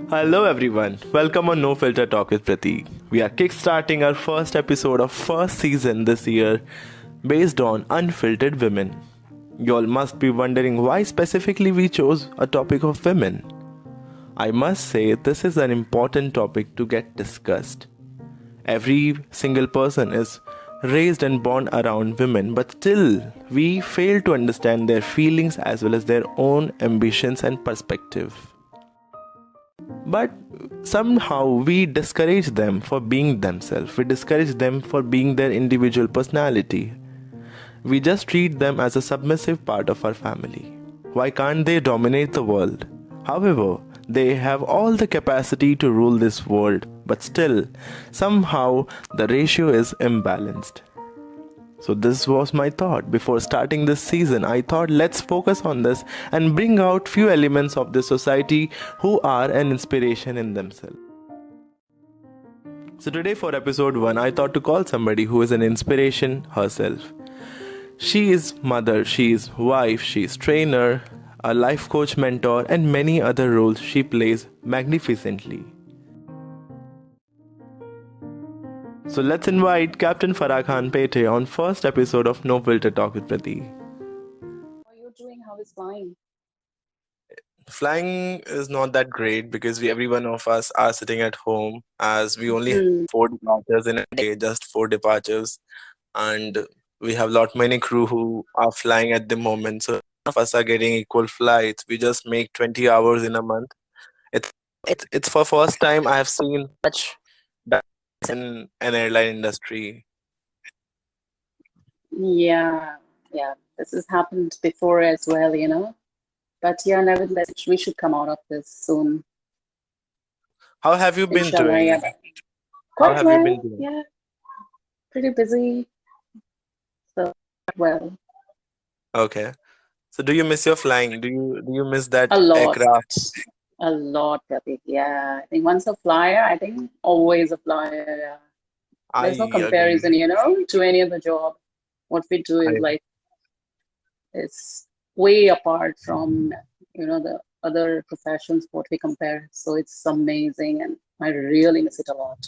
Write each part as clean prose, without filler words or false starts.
Hello everyone, welcome on NoFilter Talk with Prratik. We are kickstarting our first episode of first season this year based on Unfiltered Women. You all must be wondering why specifically we chose a topic of women. I must say this is an important topic to get discussed. Every single person is raised and born around women, but still we fail to understand their feelings as well as their own ambitions and perspective. But somehow we discourage them for being themselves. We discourage them for being their individual personality. We just treat them as a submissive part of our family. Why can't they dominate the world? However, they have all the capacity to rule this world, but still, somehow the ratio is imbalanced. So this was my thought. Before starting this season, I thought let's focus on this and bring out few elements of the society who are an inspiration in themselves. So today for episode 1, I thought to call somebody who is an inspiration herself. She is mother, she is wife, she is trainer, a life coach, mentor, and many other roles she plays magnificently. So let's invite Captain Farah Khan Pethe on first episode of NoFilter Talk with Prratik. How are you doing? How is flying? Flying is not that great because every one of us are sitting at home as we only have Hmm. 4 departures in a day, just 4 departures, and we have lot many crew who are flying at the moment. So none of us are getting equal flights. We just make 20 hours in a month. It's it's for first time I have seen such in an airline industry. Yeah, yeah. This has happened before as well. But yeah, nevertheless, we should come out of this soon. How have you been Inshallah, yeah. doing? How Quite have you well. been doing? Yeah, pretty busy. So, well, Okay. So do you miss your flying? Do you miss a that lot, aircraft? a lot, Pratik. Yeah, I think once a flyer, I think always a flyer. Yeah. I There's no agree. comparison, to any other job. What we do is I like it's way apart from the other professions what we compare. So it's amazing and I really miss it a lot.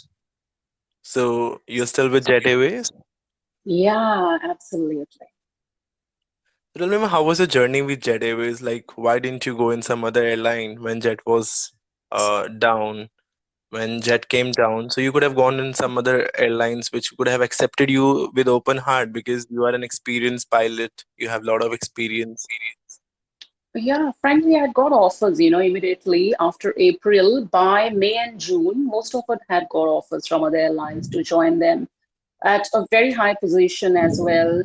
So you're still with Jet Airways? Yeah, absolutely. Tell me, how was your journey with Jet Airways? Like, why didn't you go in some other airline when Jet was down? When Jet came down, so you could have gone in some other airlines which could have accepted you with open heart because you are an experienced pilot. You have a lot of experience. Yeah, frankly, I got offers, immediately after April. By May and June, most of us had got offers from other airlines to join them at a very high position as well.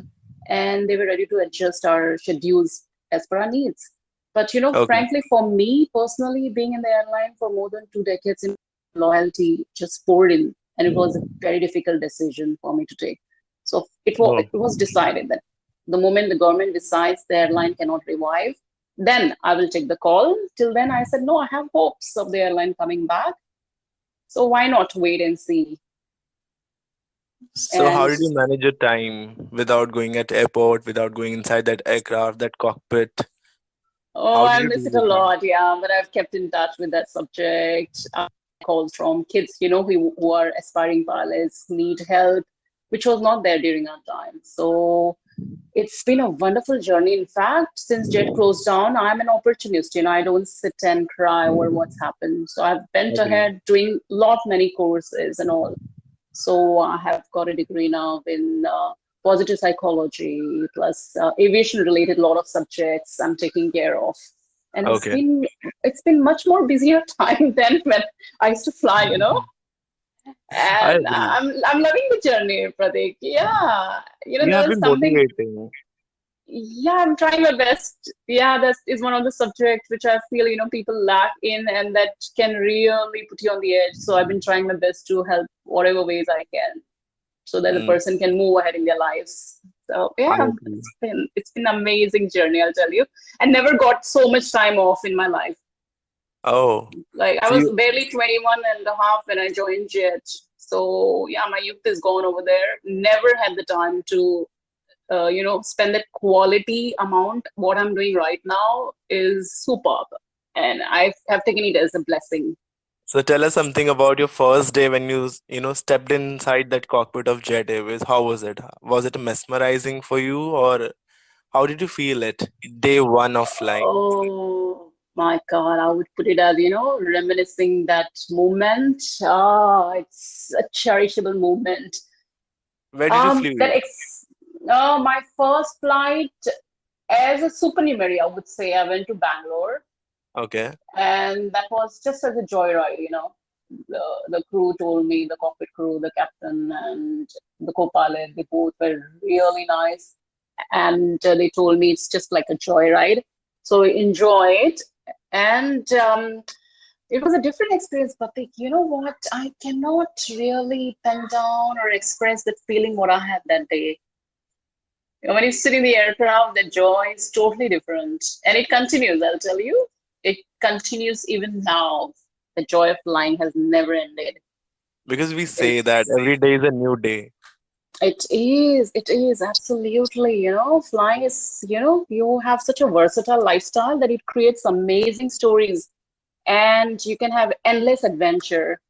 And they were ready to adjust our schedules as per our needs. But Okay. frankly, for me personally, being in the airline for more than 2 decades, loyalty just poured in. And it was a very difficult decision for me to take. So Oh. it was decided that the moment the government decides the airline cannot revive, then I will take the call. Till then, I said, no, I have hopes of the airline coming back. So why not wait and see? So how And did you manage your time without going at airport, without going inside that aircraft, that cockpit? oh, How did I you miss deal it a with that? lot, yeah. But I've kept in touch with that subject. Calls from kids, who are aspiring pilots, need help, which was not there during our time. So it's been a wonderful journey. In fact, since Jet closed down, I'm an opportunist. I don't sit and cry over what's happened. So I've bent Okay. ahead doing many courses and all. So I have got a degree now in positive psychology plus aviation related lot of subjects I'm taking care of. And Okay. it's been much more busier time than when I used to fly. I And agree. I'm loving the journey, Pratik. Yeah, You have there's been something. motivating. Yeah, I'm trying my best. Yeah, that is one of the subjects which I feel people lack in, and that can really put you on the edge. So I've been trying my best to help whatever ways I can, so that the Mm, person can move ahead in their lives. So I yeah, agree. it's been an amazing journey, I'll tell you. And never got so much time off in my life. Oh, Like I so was you barely 21 and a half when I joined Jet. So yeah, my youth is gone over there. Never had the time to spend that quality amount. What I'm doing right now is superb, and I have taken it as a blessing. So tell us something about your first day when you stepped inside that cockpit of Jet Airways. How was it? Was it mesmerizing for you, or how did you feel it? Day one of flying. Oh my God, I would put it as, reminiscing that moment. Ah, it's a cherishable moment. Where did you That flew? my first flight as a supernumerary, I would say, I went to Bangalore, Okay. and that was just as a joyride. The crew told me, the cockpit crew, the captain and the co-pilot, they both were really nice, and they told me it's just like a joyride. So enjoy it, and it was a different experience. But you know what? I cannot really pen down or express that feeling what I had that day. When you sit in the aircraft, the joy is totally different. And it continues, I'll tell you. It continues even now. The joy of flying has never ended. Because we say that It's every day is a new day. it is absolutely, flying is, you have such a versatile lifestyle that it creates amazing stories and you can have endless adventure.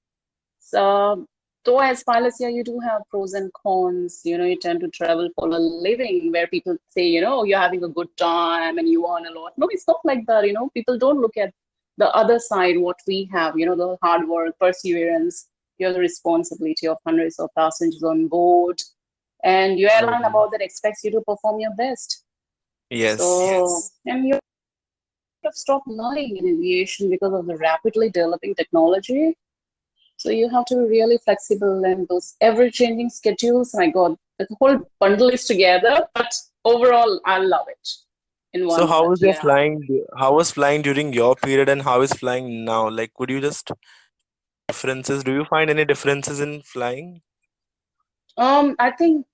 So, though as pilots, yeah, you do have pros and cons. You tend to travel for a living where people say, you're having a good time and you earn a lot. No, it's not like that. People don't look at the other side, what we have, the hard work, perseverance, you have the responsibility of hundreds of passengers on board. And your airline Mm. about that expects you to perform your best. Yes. So, and you have stopped learning in aviation because of the rapidly developing technology. So you have to be really flexible and those ever-changing schedules. My God, the whole bundle is together, but overall, I love it in So one how word. was your Yeah. flying? How was flying during your period, and how is flying now? Like, could you just differences? Do you find any differences in flying? I think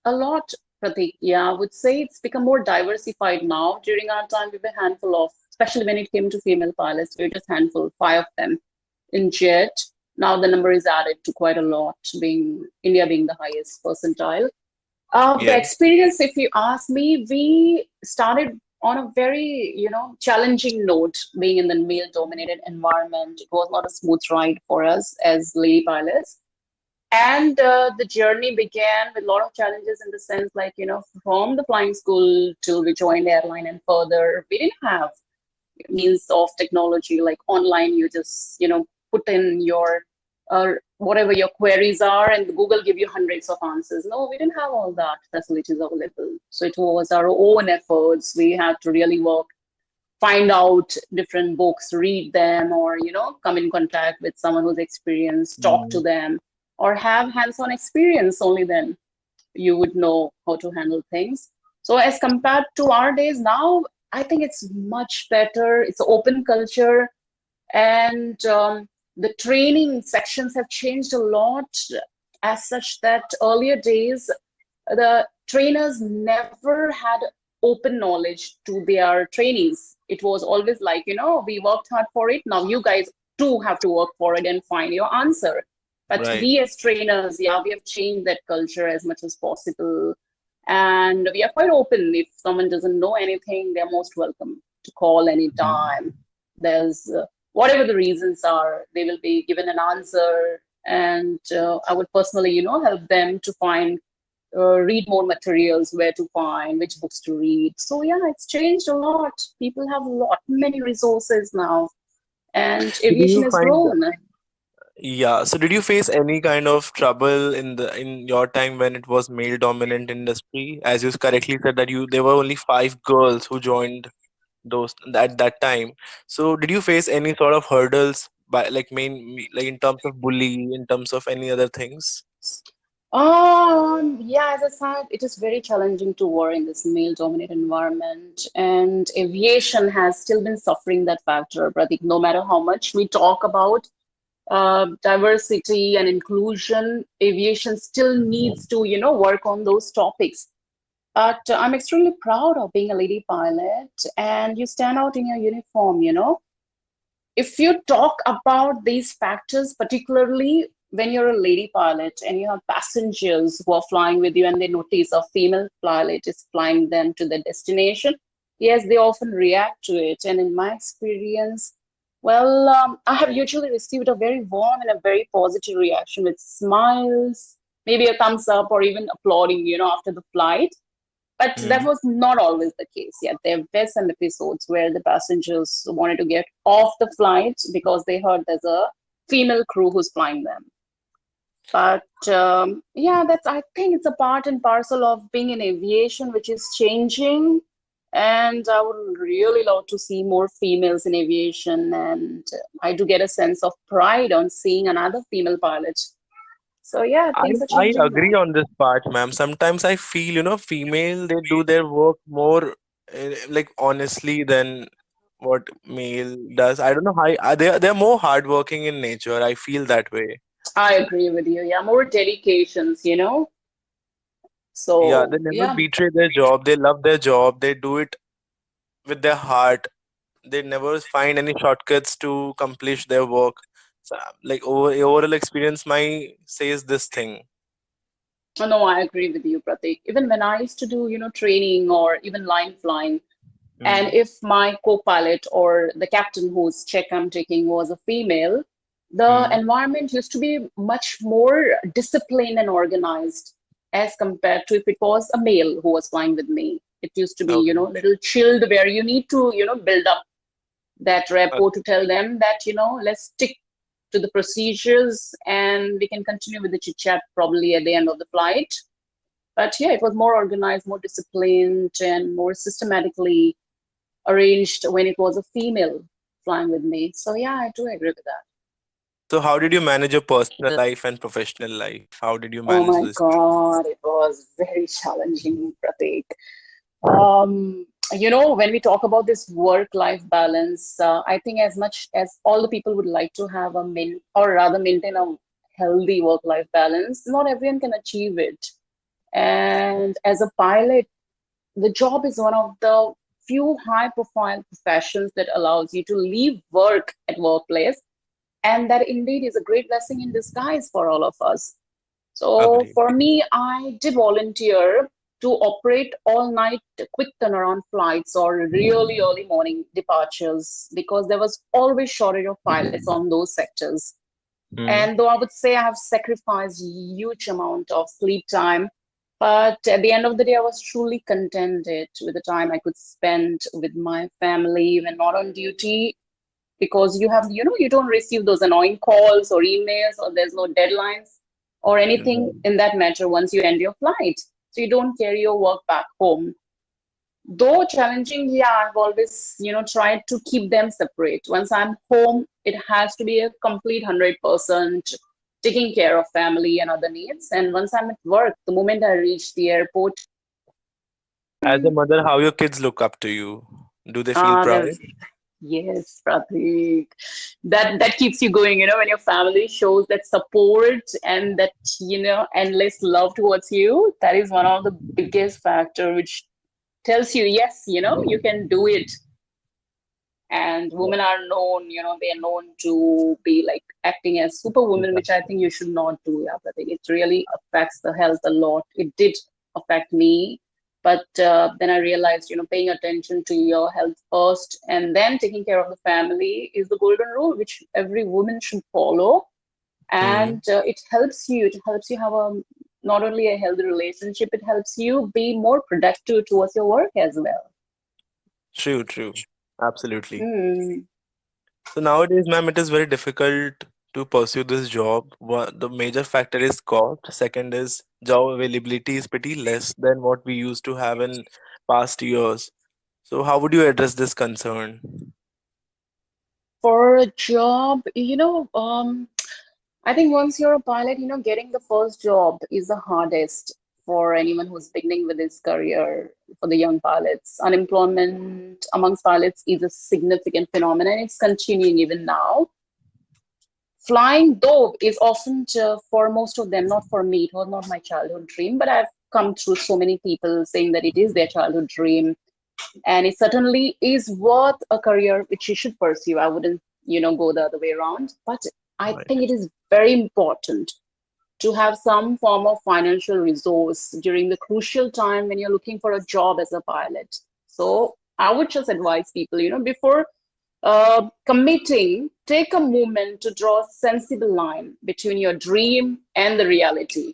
a lot, Pratik. Yeah, I would say it's become more diversified now. During our time, we were a handful of, especially when it came to female pilots, we were just handful, five of them in jet. Now the number is added to quite a lot, being India being the highest percentile. The Yes. experience, if you ask me, we started on a very, challenging note, being in the male-dominated environment. It was not a smooth ride for us as lady pilots. And the journey began with a lot of challenges in the sense, like, from the flying school till we joined the airline and further, we didn't have means of technology like online. You just put in your whatever your queries are and Google give you hundreds of answers. No, we didn't have all that facilities available, so it was our own efforts. We had to really work, find out different books, read them, or come in contact with someone who's experienced, talk to Mm. them, or have hands-on experience. Only then you would know how to handle things. So as compared to our days now, I think it's much better. It's an open culture, and the training sections have changed a lot. As such, that earlier days, the trainers never had open knowledge to their trainees. It was always like, we worked hard for it. Now you guys too have to work for it and find your answer. But Right. we as trainers, yeah, we have changed that culture as much as possible. And we are quite open. If someone doesn't know anything, they're most welcome to call Mhm. anytime. There's whatever the reasons are, they will be given an answer. And I would personally, help them to find read more materials, where to find, which books to read. So yeah, it's changed a lot. People have a lot, many resources now, and So do aviation you has find grown. Yeah, so did you face any kind of trouble in your time when it was male dominant industry? As you correctly said that you there were only five girls who joined those at that time. So did you face any sort of hurdles by like in terms of bully, in terms of any other things? Yeah, as I said, it is very challenging to work in this male-dominated environment, and aviation has still been suffering that factor. Pratik, no matter how much we talk about diversity and inclusion, aviation still needs to, work on those topics. But I'm extremely proud of being a lady pilot, and you stand out in your uniform. If you talk about these factors, particularly when you're a lady pilot and you have passengers who are flying with you and they notice a female pilot is flying them to the destination, yes, they often react to it. And in my experience, well, I have usually received a very warm and a very positive reaction with smiles, maybe a thumbs up, or even applauding, after the flight. But that Hmm. was not always the case. Yeah, there were some episodes where the passengers wanted to get off the flight because they heard there's a female crew who's flying them. But yeah, that's I think it's a part and parcel of being in aviation, which is changing. And I would really love to see more females in aviation. And I do get a sense of pride on seeing another female pilot. So yeah, I things are I changing agree now. on this part, ma'am. Sometimes I feel, female they do their work more like honestly than what male does. I don't know how they're more hardworking in nature. I feel that way. I agree with you. Yeah, more dedications. Yeah, So they never yeah, betray their job. They love their job. They do it with their heart. They never find any shortcuts to accomplish their work. So, like overall experience, my says this thing. no, I agree with you, Pratik. Even when I used to do, training or even line flying, and Mm, if my co-pilot or the captain whose check I'm taking was a female, the mm, environment used to be much more disciplined and organized as compared to if it was a male who was flying with me. It used to be, okay. a little chilled where you need to, build up that rapport to tell them that, let's stick to the procedures and we can continue with the chit chat probably at the end of the flight. But yeah, it was more organized, more disciplined, and more systematically arranged when it was a female flying with me. So yeah, I do agree with that. So how did you manage your personal life and professional life? How did you Oh manage my this? God, it was very challenging, Pratik. When we talk about this work-life balance, I think as much as all the people would like to have or rather maintain a healthy work-life balance, not everyone can achieve it. And as a pilot, the job is one of the few high-profile professions that allows you to leave work at workplace, and that indeed is a great blessing in disguise for all of us. So Agreed. for me, I did volunteer to operate all night quick turnaround flights or really early morning departures because there was always shortage of pilots on those sectors. Mm. And though I would say I have sacrificed huge amount of sleep time, but at the end of the day, I was truly contented with the time I could spend with my family when not on duty because you don't receive those annoying calls or emails or there's no deadlines or anything Mm. in that matter once you end your flight. So you don't carry your work back home. Though challenging, yeah, I've always, tried to keep them separate. Once I'm home, it has to be a complete 100% taking care of family and other needs. And once I'm at work, the moment I reach the airport, As a mother, how your kids look up to you? Do they feel they're proud? yes, Pratik. That keeps you going, when your family shows that support and that, endless love towards you. That is one of the biggest factor which tells you, yes, you can do it. And women are known, they are known to be like acting as superwomen, which I think you should not do. Yeah, Pratik. It really affects the health a lot. It did affect me. But then I realized, paying attention to your health first and then taking care of the family is the golden rule, which every woman should follow. Hmm. And it helps you. It helps you have not only a healthy relationship, it helps you be more productive towards your work as well. True, true. Absolutely. Hmm. So nowadays, ma'am, it is very difficult to pursue this job. The major factor is cost. Second is job availability is pretty less than what we used to have in past years. So how would you address this concern? For a job, I think once you're a pilot, getting the first job is the hardest for anyone who's beginning with his career for the young pilots. Unemployment amongst pilots is a significant phenomenon, and it's continuing even now. Flying, though, is often for most of them, not for me, it was not my childhood dream, but I've come through so many people saying that it is their childhood dream. And it certainly is worth a career which you should pursue. I wouldn't, go the other way around. But I Right. think it is very important to have some form of financial resource during the crucial time when you're looking for a job as a pilot. So I would just advise people, before committing, take a moment to draw a sensible line between your dream and the reality.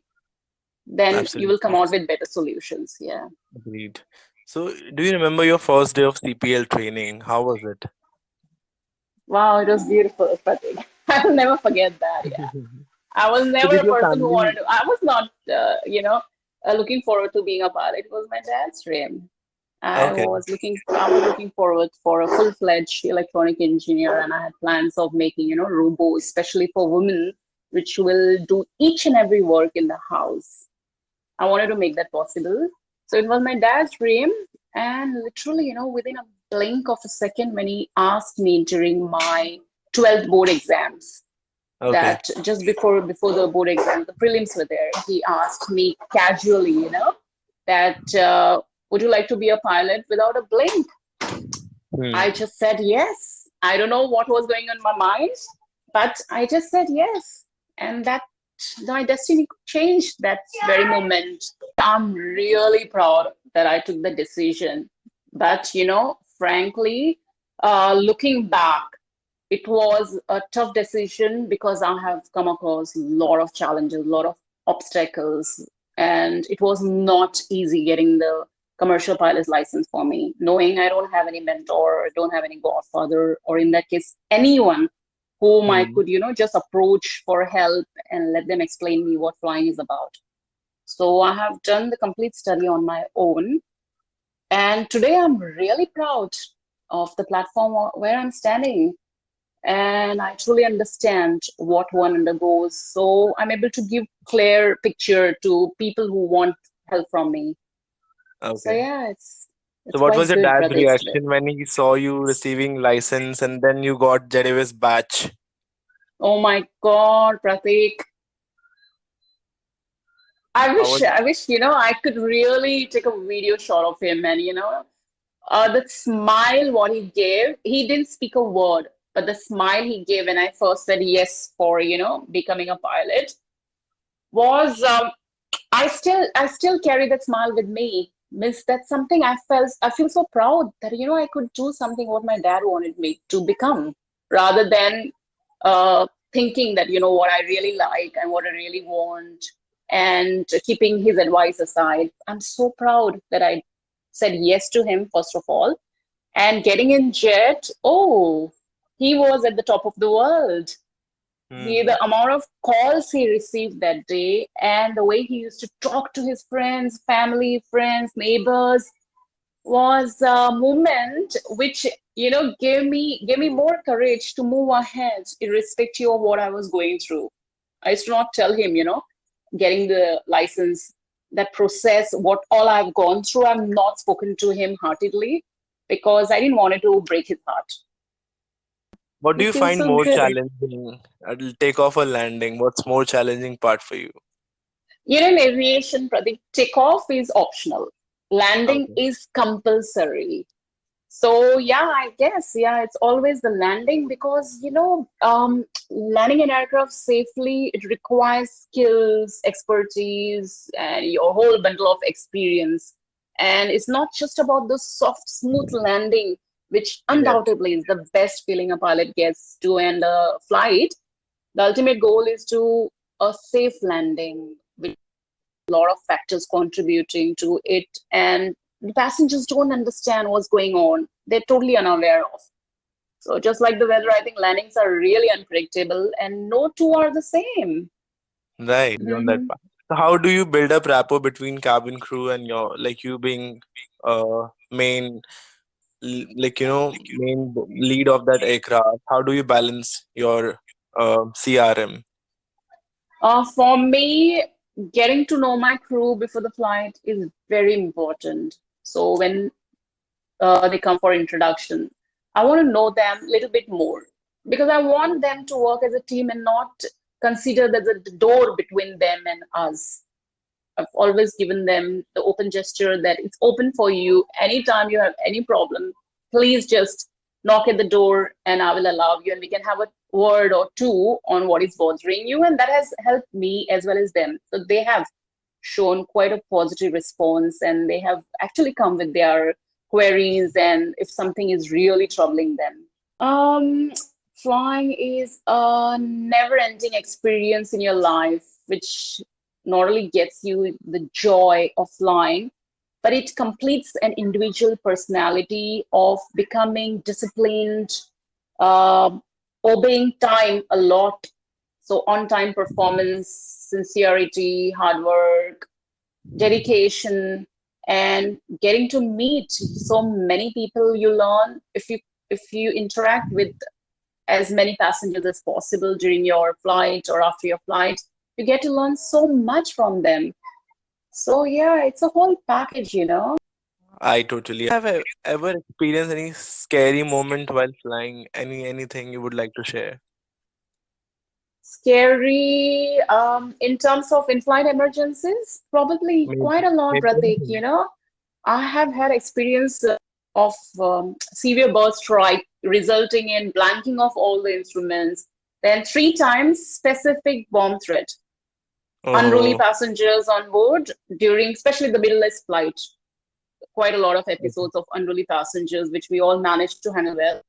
Then you will come Absolutely. out with better solutions. Yeah. Agreed. So, do you remember your first day of CPL training? How was it? Wow, it was beautiful, Pratik. I will never forget that. Yeah. I was So, never did a your person who wanted family? to, I was not, looking forward to being a pilot. It was my dad's dream. Okay. I was looking forward for a full-fledged electronic engineer, and I had plans of making, robots, especially for women, which will do each and every work in the house. I wanted to make that possible. So it was my dad's dream. And literally, within a blink of a second, when he asked me during my 12th board exams, Okay. that just before the board exam, the prelims were there, he asked me casually, that would you like to be a pilot without a blink? I Hmm. just said yes. I don't know what was going on in my mind, but I just said yes. And that my destiny changed that very moment. I'm really proud that I took the decision. But, frankly, looking back, it was a tough decision because I have come across a lot of challenges, a lot of obstacles, and it was not easy getting the commercial pilot's license for me, knowing I don't have any mentor, don't have any godfather, or in that case, anyone whom I Hmm. could, just approach for help and let them explain me what flying is about. So I have done the complete study on my own, and today I'm really proud of the platform where I'm standing, and I truly understand what one undergoes. So I'm able to give clear picture to people who want help from me. So Okay. yeah, So, it's what quite was your good, dad's Pratik, today. reaction when he saw you receiving license and then you got Jet Airways batch? Oh my God, Pratik. I How wish, was it? I wish, I could really take a video shot of him and, that smile what he gave. He didn't speak a word, but the smile he gave when I first said yes for, becoming a pilot was I still carry that smile with me. Miss, that's something I feel so proud that I could do something what my dad wanted me to become, rather than thinking that what I really like and what I really want, and keeping his advice aside. I'm so proud that I said yes to him first of all, and getting in jet. Oh, he was at the top of the world. Hmm. The amount of calls he received that day, and the way he used to talk to his friends, family, friends, neighbors, was a moment which gave me more courage to move ahead, irrespective of what I was going through. I used to not tell him, getting the license, that process, what all I've gone through. I've not spoken to him heartedly because I didn't want it to break his heart. What do It you feels find so more good. challenging? Takeoff or landing? What's more challenging part for you? In aviation, Pratik, takeoff is optional. Landing Okay. is compulsory. So yeah, I guess yeah, it's always the landing because landing an aircraft safely, it requires skills, expertise, and your whole bundle of experience. And it's not just about the soft, smooth landing, which Yes. undoubtedly is the best feeling a pilot gets to end a flight. The ultimate goal is to a safe landing, with a lot of factors contributing to it, and the passengers don't understand what's going on. They're totally unaware of. So just like the weather, I think landings are really unpredictable, and no two are the same. Right. On that Hmm. part. So how do you build up rapport between cabin crew and your, like, you being main main lead of that aircraft? How do you balance your CRM? For me, getting to know my crew before the flight is very important. So when they come for introduction, I want to know them a little bit more because I want them to work as a team and not consider there's a door between them and us. I've always given them the open gesture that it's open for you. Anytime you have any problem, please just knock at the door and I will allow you, and we can have a word or two on what is bothering you, and that has helped me as well as them. So they have shown quite a positive response, and they have actually come with their queries and if something is really troubling them. Um, Flying is a never-ending experience in your life, which not only gets you the joy of flying, but it completes an individual personality of becoming disciplined, uh, obeying time a lot. So on-time performance, sincerity, hard work, dedication, and getting to meet so many people. You learn if you interact with as many passengers as possible during your flight or after your flight, you get to learn so much from them. So yeah, it's a whole package, you know. I totally have ever experienced any scary moment while flying? Anything you would like to share? Scary, in terms of in-flight emergencies, probably Maybe, quite a lot, maybe Pratik. anything. I have had experience of severe bird strike resulting in blanking of all the instruments. Then three times specific bomb threat. Unruly Oh, passengers on board during, especially the Middle East flight. Quite a lot of okay. episodes of unruly passengers, which we all managed to handle well.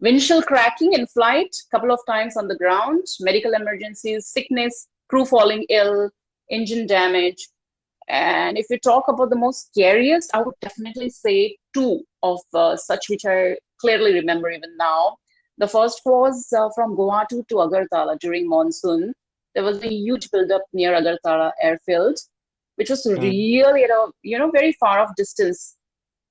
Windshield cracking in flight, couple of times on the ground, medical emergencies, sickness, crew falling ill, engine damage. And if you talk about the most scariest, I would definitely say two of such which I clearly remember even now. The first was from Guwahati to Agartala during monsoon. There was a huge buildup near Agartala airfield, which was Hmm. really at a very far off distance.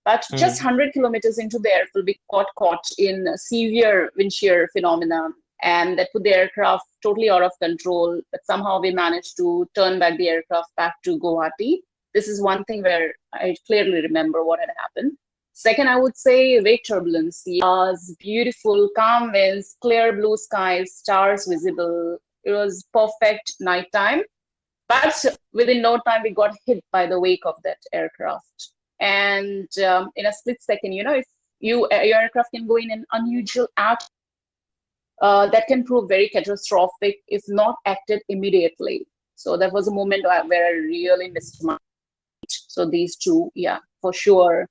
But just Hmm. 100 kilometers into the airfield, we got caught in severe wind shear phenomena, and that put the aircraft totally out of control. But somehow we managed to turn back the aircraft back to Guwahati. This is one thing where I clearly remember what had happened. Second, I would say wake turbulence. Yes, beautiful, calm winds, clear blue skies, stars visible. It was perfect nighttime. But within no time, we got hit by the wake of that aircraft. And in a split second, if your aircraft can go in an unusual act that can prove very catastrophic if not acted immediately. So that was a moment where I really missed my. So these two, yeah, for sure.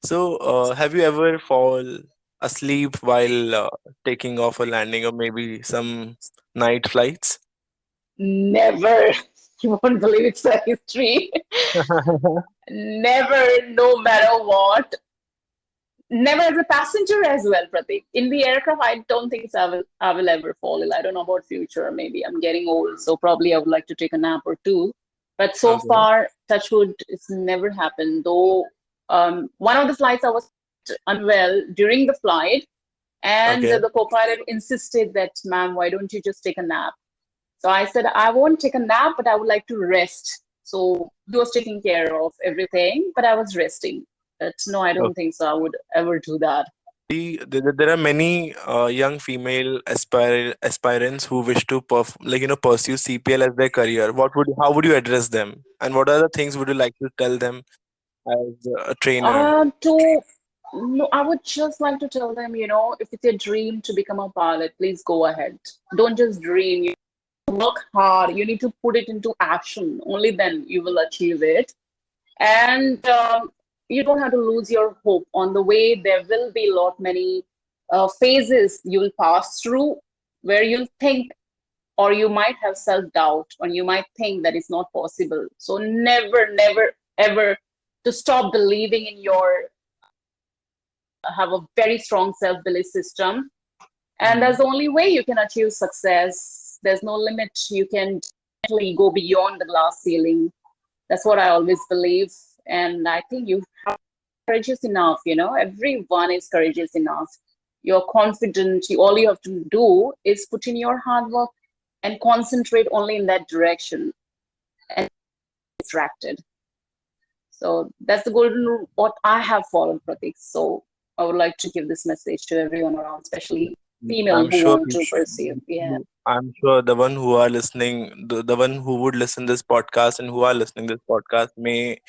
So, have you ever fall asleep while taking off or landing, or maybe some night flights? Never. You won't believe it's a history. Never, no matter what. Never as a passenger as well, Pratik. In the aircraft, I don't think so I will ever fall ill. I don't know about future. Maybe I'm getting old, so probably I would like to take a nap or two. But so Okay. far, touch wood, it's never happened. Though one of the flights I was unwell during the flight, and Okay. the co-pilot insisted that, ma'am, why don't you just take a nap? So I said, I won't take a nap, but I would like to rest. So he was taking care of everything, but I was resting. But no, I don't think so. I would ever do that. There are many young female aspirants who wish to pursue CPL as their career. How would you address them, and what other things would you like to tell them as a trainer? To No, I would just like to tell them, if it's your dream to become a pilot, please go ahead. Don't just dream. You work hard. You need to put it into action. Only then you will achieve it. And you don't have to lose your hope on the way. There will be a lot many phases you'll pass through where you'll think, or you might have self-doubt, or you might think that it's not possible. So never, never, ever to stop believing in your have a very strong self-belief system, and Hmm. that's the only way you can achieve success. There's no limit. You can definitely go beyond the glass ceiling. That's what I always believe. And I think you have courageous enough, everyone is courageous enough. You're confident. All you have to do is put in your hard work and concentrate only in that direction and distracted. So that's the golden rule what I have followed, Pratik. So I would like to give this message to everyone around, especially female I'm who sure want to pursue. Yeah. I'm sure the one who are listening, the one who would listen this podcast and who are listening this podcast may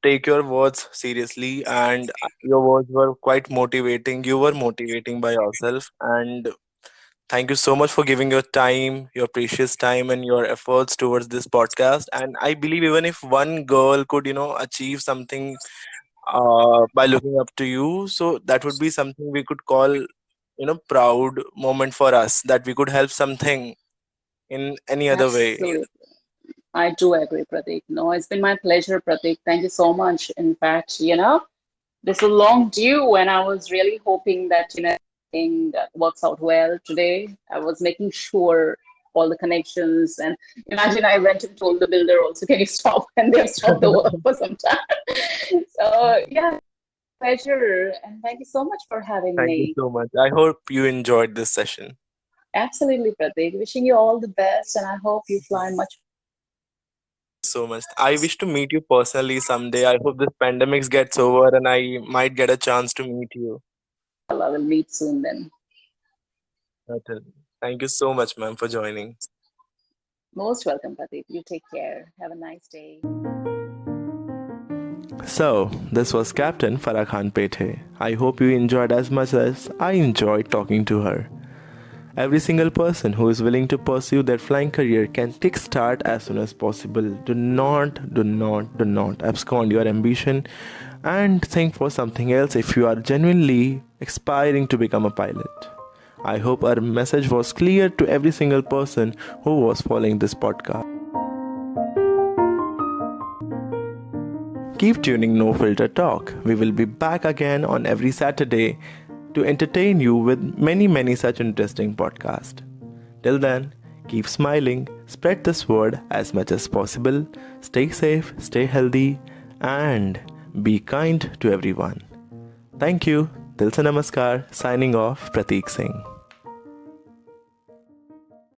take your words seriously, and your words were quite motivating. You were motivating by yourself, and Thank you so much for giving your time, your precious time, and your efforts towards this podcast. And I believe even if one girl could, achieve something by looking up to you, so that would be something we could call, proud moment for us that we could help something in any other way. Absolutely. I do agree, Pratik. No, it's been my pleasure, Pratik. Thank you so much. In fact, this was long due, and I was really hoping that, everything works out well today. I was making sure all the connections, and imagine I went and told the builder also, can you stop? And they've stopped the work for some time. So, yeah, pleasure. And thank you so much for having Thank you me. so much. I hope you enjoyed this session. Absolutely, Pratik. Wishing you all the best, and I hope you fly much. So much. I wish to meet you personally someday. I hope this pandemic gets over and I might get a chance to meet you. I will meet soon then. Certainly. Thank you so much, ma'am, for joining. Most welcome, Pratik. You take care. Have a nice day. So, this was Captain Farah Khan Pethe. I hope you enjoyed as much as I enjoyed talking to her. Every single person who is willing to pursue their flying career can kickstart as soon as possible. Do not abscond your ambition and think for something else if you are genuinely aspiring to become a pilot. I hope our message was clear to every single person who was following this podcast. Keep tuning No Filter Talk. We will be back again on every Saturday to entertain you with many such interesting podcasts. Till then, keep smiling, spread this word as much as possible, stay safe, stay healthy, and be kind to everyone. Thank you. Dil se namaskar. Signing off, Prratik Singh.